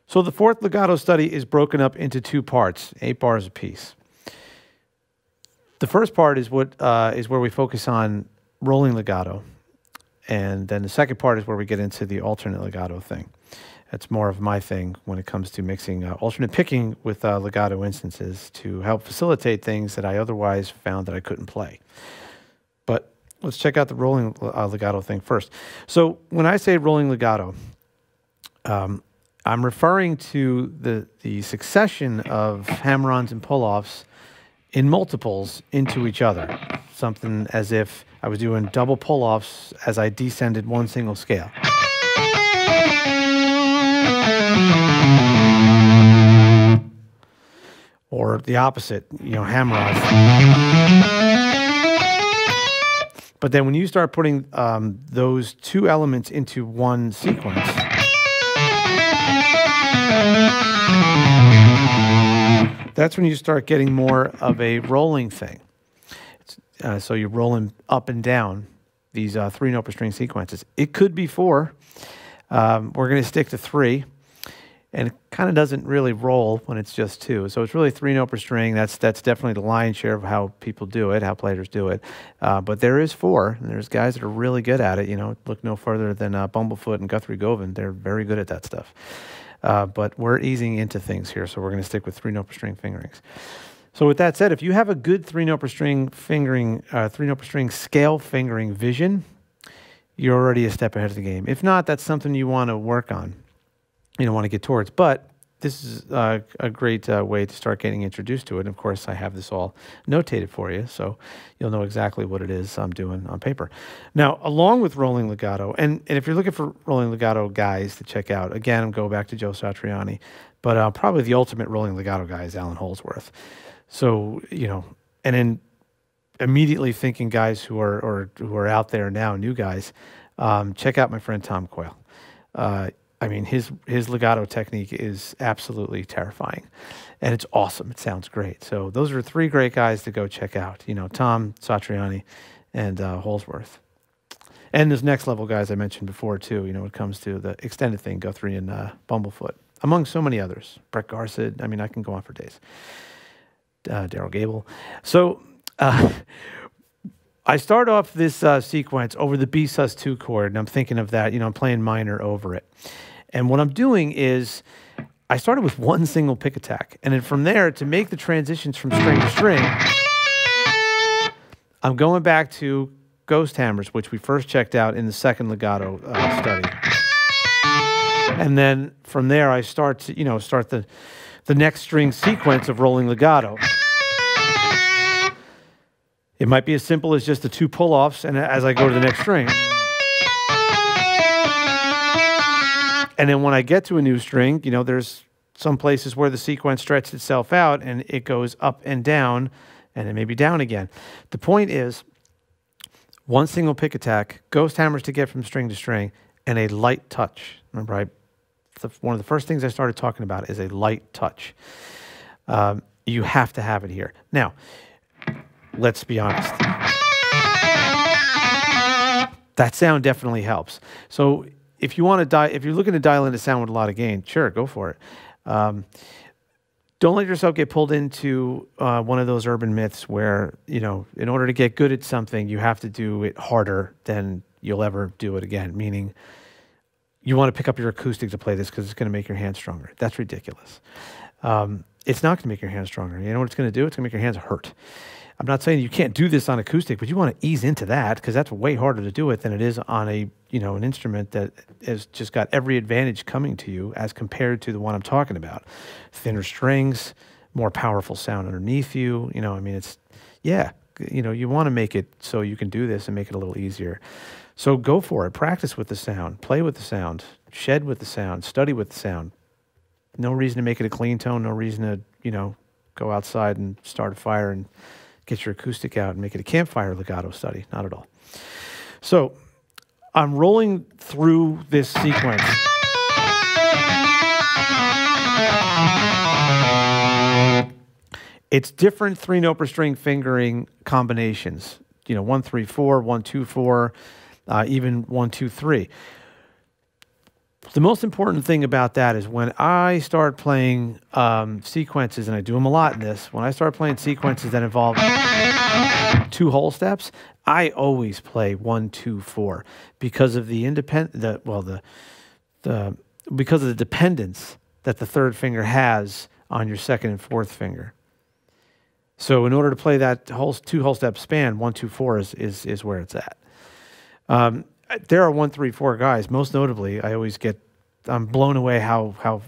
So the fourth legato study is broken up into two parts, 8 bars apiece. The first part is where we focus on rolling legato, and then the second part is where we get into the alternate legato thing. That's more of my thing when it comes to mixing alternate picking with legato instances to help facilitate things that I otherwise found that I couldn't play. But let's check out the rolling legato thing first. So when I say rolling legato, I'm referring to the succession of hammer-ons and pull-offs in multiples into each other. Something as if I was doing double pull-offs as I descended one single scale. Or the opposite, hammer-ons. But then when you start putting those two elements into one sequence, that's when you start getting more of a rolling thing. So you're rolling up and down these 3-note per string sequences. It could be 4. We're going to stick to 3. And it kind of doesn't really roll when it's just 2. So it's really 3-note per string. That's definitely the lion's share of how people do it, how players do it. But there is 4, and there's guys that are really good at it. Look no further than Bumblefoot and Guthrie Govan. They're very good at that stuff. But we're easing into things here, so we're going to stick with 3-note per string fingerings. So with that said, if you have a good 3-note per string fingering, 3-note per string scale fingering vision, you're already a step ahead of the game. If not, that's something you want to work on. Want to get towards, but this is a great way to start getting introduced to it. And of course, I have this all notated for you, so you'll know exactly what it is I'm doing on paper. Now, along with rolling legato, and if you're looking for rolling legato guys to check out, again, I'm going back to Joe Satriani, but probably the ultimate rolling legato guy is Alan Holdsworth. So, and then immediately thinking guys who are out there now, new guys, check out my friend Tom Coyle. I mean, his legato technique is absolutely terrifying, and it's awesome. It sounds great. So those are 3 great guys to go check out. Tom, Satriani, and Holdsworth. And those next level guys I mentioned before too. When it comes to the extended thing, Guthrie and Bumblefoot, among so many others. Brett Garcid. I mean, I can go on for days. Daryl Gable. So I start off this sequence over the B sus2 chord, and I'm thinking of that. I'm playing minor over it. And what I'm doing is I started with one single pick attack. And then from there, to make the transitions from string to string, I'm going back to ghost hammers, which we first checked out in the second legato study. And then from there, I start to, start the next string sequence of rolling legato. It might be as simple as just the 2 pull-offs, and as I go to the next string. And then when I get to a new string, there's some places where the sequence stretches itself out, and it goes up and down, and then maybe down again. The point is, one single pick attack, ghost hammers to get from string to string, and a light touch. Remember, one of the first things I started talking about is a light touch. You have to have it here. Now, let's be honest. That sound definitely helps. So if you're looking to dial in a sound with a lot of gain, sure, go for it. Don't let yourself get pulled into one of those urban myths where, in order to get good at something, you have to do it harder than you'll ever do it again. Meaning, you want to pick up your acoustic to play this because it's going to make your hands stronger. That's ridiculous. It's not going to make your hands stronger. You know what it's going to do? It's going to make your hands hurt. I'm not saying you can't do this on acoustic, but you want to ease into that because that's way harder to do it than it is on an instrument that has just got every advantage coming to you as compared to the one I'm talking about. Thinner strings, more powerful sound underneath you. You want to make it so you can do this and make it a little easier. So go for it. Practice with the sound. Play with the sound. Shed with the sound. Study with the sound. No reason to make it a clean tone. No reason to, go outside and start a fire and get your acoustic out and make it a campfire legato study. Not at all. So I'm rolling through this sequence. It's different 3-note per string fingering combinations. 1, 3, 4, 1, 2, 4, even 1, 2, 3. The most important thing about that is when I start playing sequences, and I do them a lot in this, when I start playing sequences that involve 2 whole steps, I always play 1, 2, 4 because of the because of the dependence that the 3rd finger has on your 2nd and 4th finger. So in order to play that 2 whole step span, 1, 2, 4 is where it's at. There are 1, 3, 4 guys. Most notably, I'm blown away how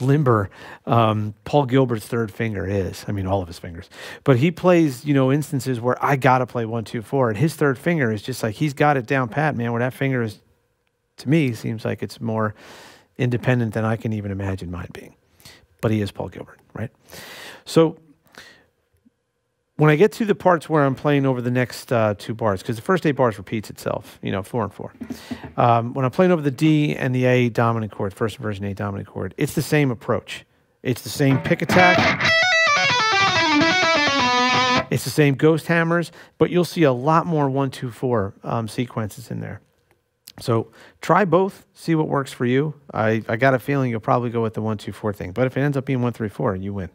limber Paul Gilbert's 3rd finger is. I mean, all of his fingers. But he plays, instances where I got to play 1, 2, 4. And his 3rd finger is just like, he's got it down pat, man. Where that finger is, to me, seems like it's more independent than I can even imagine mine being. But he is Paul Gilbert, right? So when I get to the parts where I'm playing over the next 2 bars, because the first 8 bars repeats itself, 4 and 4. When I'm playing over the D and the A dominant chord, first inversion A dominant chord, it's the same approach. It's the same pick attack. It's the same ghost hammers, but you'll see a lot more 1, 2, 4 sequences in there. So try both, see what works for you. I got a feeling you'll probably go with the 1, 2, 4 thing, but if it ends up being 1, 3, 4, you win.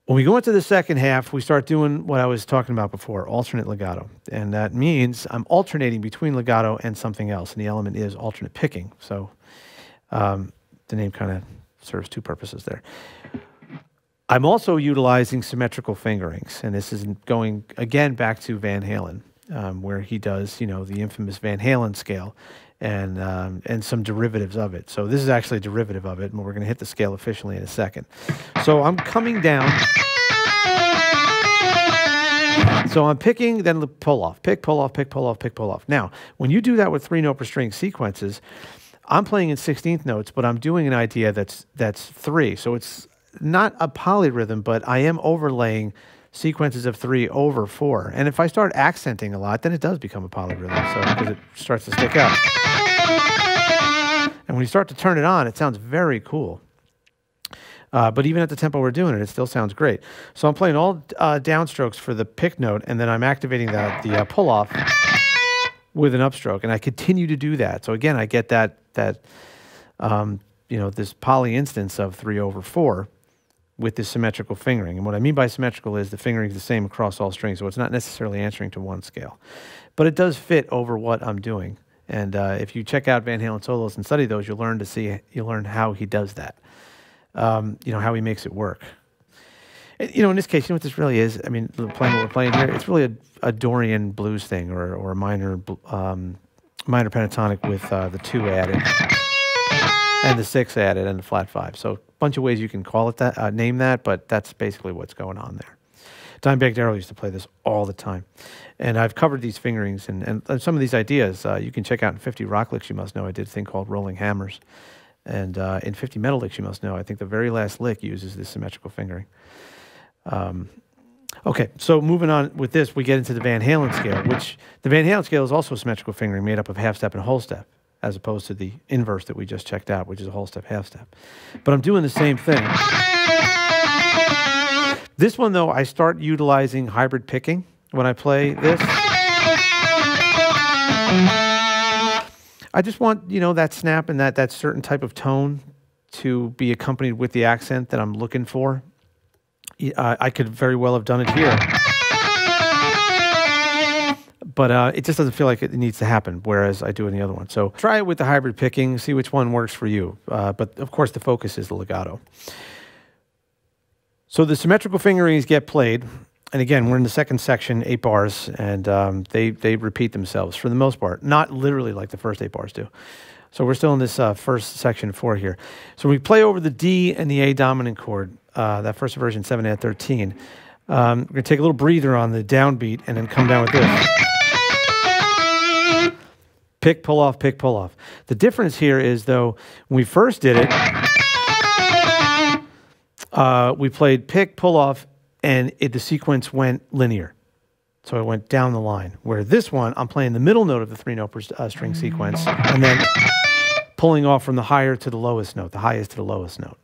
When we go into the second half, we start doing what I was talking about before, alternate legato. And that means I'm alternating between legato and something else, and the element is alternate picking. So the name kind of serves 2 purposes there. I'm also utilizing symmetrical fingerings, and this is going, again, back to Van Halen, where he does, the infamous Van Halen scale and some derivatives of it. So this is actually a derivative of it, and we're going to hit the scale officially in a second. So I'm coming down. So I'm picking, then the pull off, pick, pull off, pick, pull off, pick, pull off. Now, when you do that with 3 note per string sequences, I'm playing in 16th notes, but I'm doing an idea that's 3. So it's not a polyrhythm, but I am overlaying sequences of 3 over 4. And if I start accenting a lot, then it does become a polyrhythm, so because it starts to stick out. And when you start to turn it on, it sounds very cool. But even at the tempo we're doing it, it still sounds great. So I'm playing all downstrokes for the pick note, and then I'm activating the pull-off with an upstroke, and I continue to do that. So again, I get that this poly instance of 3 over 4 with this symmetrical fingering. And what I mean by symmetrical is the fingering is the same across all strings, so it's not necessarily answering to one scale. But it does fit over what I'm doing. And if you check out Van Halen solos and study those, you'll learn how he does that. How he makes it work. And, in this case, what this really is, I mean, playing what we're playing here, it's really a Dorian blues thing, or a minor pentatonic with the 2 added and the 6 added and the flat 5. So a bunch of ways you can call it that, name that, but that's basically what's going on there. Dimebag Darrell used to play this all the time. And I've covered these fingerings and some of these ideas you can check out in 50 Rock Licks You Must Know. I did a thing called Rolling Hammers. And in 50 Metal Licks You Must Know, I think the very last lick uses this symmetrical fingering. Okay, so moving on with this, we get into the Van Halen scale, which the Van Halen scale is also a symmetrical fingering made up of half step and whole step, as opposed to the inverse that we just checked out, which is a whole step, half step. But I'm doing the same thing. This one, though, I start utilizing hybrid picking when I play this. I just want, that snap and that certain type of tone to be accompanied with the accent that I'm looking for. I could very well have done it here. But it just doesn't feel like it needs to happen, whereas I do in the other one. So try it with the hybrid picking, see which one works for you. But, of course, the focus is the legato. So the symmetrical fingerings get played. And again, we're in the second section, 8 bars, and they repeat themselves for the most part. Not literally like the first 8 bars do. So we're still in this first section 4 here. So we play over the D and the A dominant chord, that first version, 7 and 13. We're going to take a little breather on the downbeat and then come down with this. Pick, pull off, pick, pull off. The difference here is, though, when we first did it, we played pick, pull off, and the sequence went linear. So it went down the line. Where this one, I'm playing the middle note of the 3 note per string sequence, and then pulling off from the higher to the lowest note, the highest to the lowest note.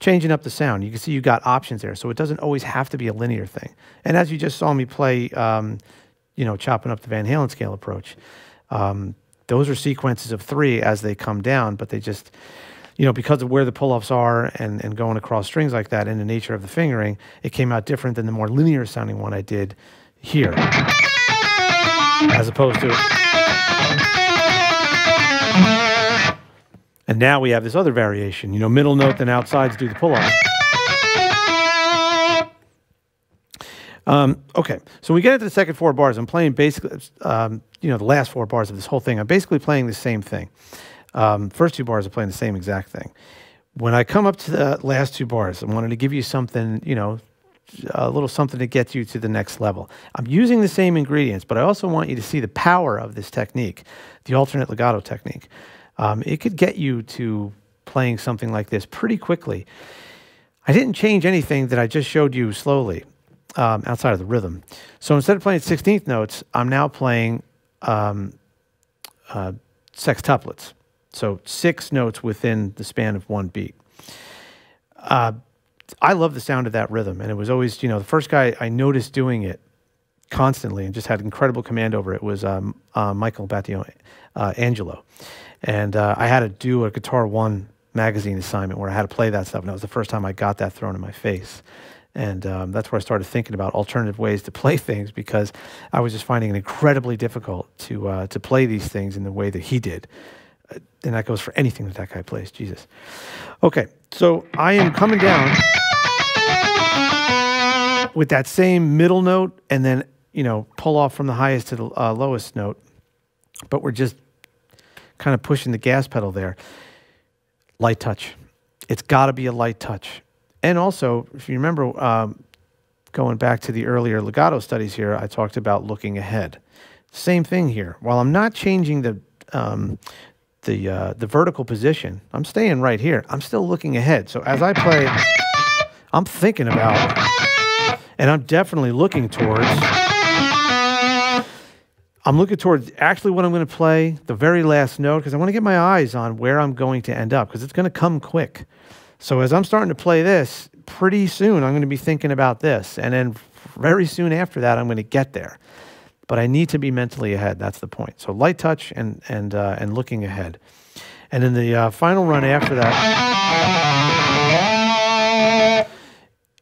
Changing up the sound. You can see you got options there, so it doesn't always have to be a linear thing. And as you just saw me play, chopping up the Van Halen scale approach, Those are sequences of 3 as they come down, but they just, because of where the pull-offs are and going across strings like that and the nature of the fingering, it came out different than the more linear sounding one I did here, as opposed to... And now we have this other variation, middle note, then outsides do the pull-off. Okay, so we get into the second 4 bars. I'm playing basically, the last 4 bars of this whole thing. I'm basically playing the same thing. First 2 bars are playing the same exact thing. When I come up to the last 2 bars, I wanted to give you something, a little something to get you to the next level. I'm using the same ingredients, but I also want you to see the power of this technique, the alternate legato technique. It could get you to playing something like this pretty quickly. I didn't change anything that I just showed you slowly outside of the rhythm. So instead of playing 16th notes, I'm now playing sextuplets. So 6 notes within the span of 1 beat. I love the sound of that rhythm, and it was always, the first guy I noticed doing it constantly and just had incredible command over it was Michael Angelo. And I had to do a Guitar One magazine assignment where I had to play that stuff, and that was the first time I got that thrown in my face. And that's where I started thinking about alternative ways to play things, because I was just finding it incredibly difficult to play these things in the way that he did. And that goes for anything that guy plays, Jesus. Okay, so I am coming down with that same middle note and then, pull off from the highest to the lowest note. But we're just kind of pushing the gas pedal there. Light touch. It's got to be a light touch. And also, if you remember, going back to the earlier legato studies here, I talked about looking ahead. Same thing here. While I'm not changing the vertical position, I'm staying right here. I'm still looking ahead. So as I play, I'm thinking about, and I'm definitely looking towards, actually what I'm going to play, the very last note, because I want to get my eyes on where I'm going to end up, because it's going to come quick. So as I'm starting to play this, pretty soon I'm going to be thinking about this, and then very soon after that I'm going to get there. But I need to be mentally ahead. That's the point. So light touch and looking ahead. And in the final run after that,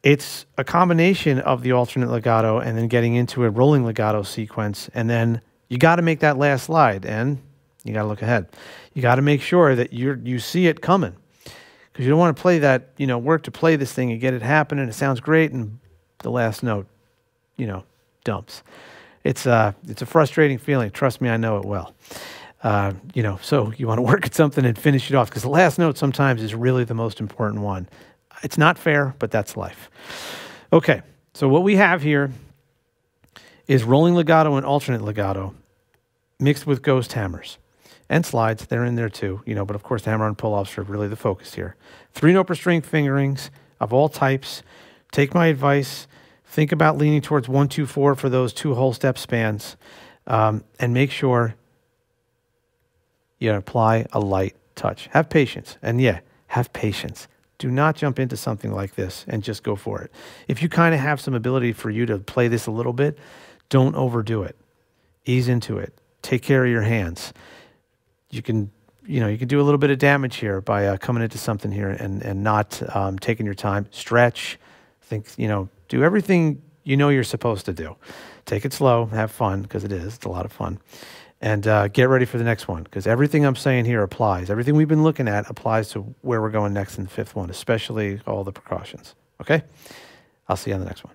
it's a combination of the alternate legato and then getting into a rolling legato sequence, and then you got to make that last slide, and you got to look ahead. You got to make sure that you see it coming, because you don't want to play that, work to play this thing and get it happening. It sounds great, and the last note, dumps. It's a frustrating feeling. Trust me, I know it well. So you want to work at something and finish it off, because the last note sometimes is really the most important one. It's not fair, but that's life. Okay, so what we have here is rolling legato and alternate legato mixed with ghost hammers and slides. They're in there too, but of course the hammer-on pull-offs are really the focus here. 3-note per string fingerings of all types. Take my advice. Think about leaning towards 1, 2, 4 for those 2 whole step spans, and make sure you apply a light touch. Have patience, and have patience. Do not jump into something like this and just go for it. If you kind of have some ability for you to play this a little bit, don't overdo it. Ease into it. Take care of your hands. You can do a little bit of damage here by coming into something here and not taking your time. Stretch. Do everything you're supposed to do. Take it slow. Have fun, because it's a lot of fun. And get ready for the next one, because everything I'm saying here applies. Everything we've been looking at applies to where we're going next in the 5th one, especially all the precautions. Okay? I'll see you on the next one.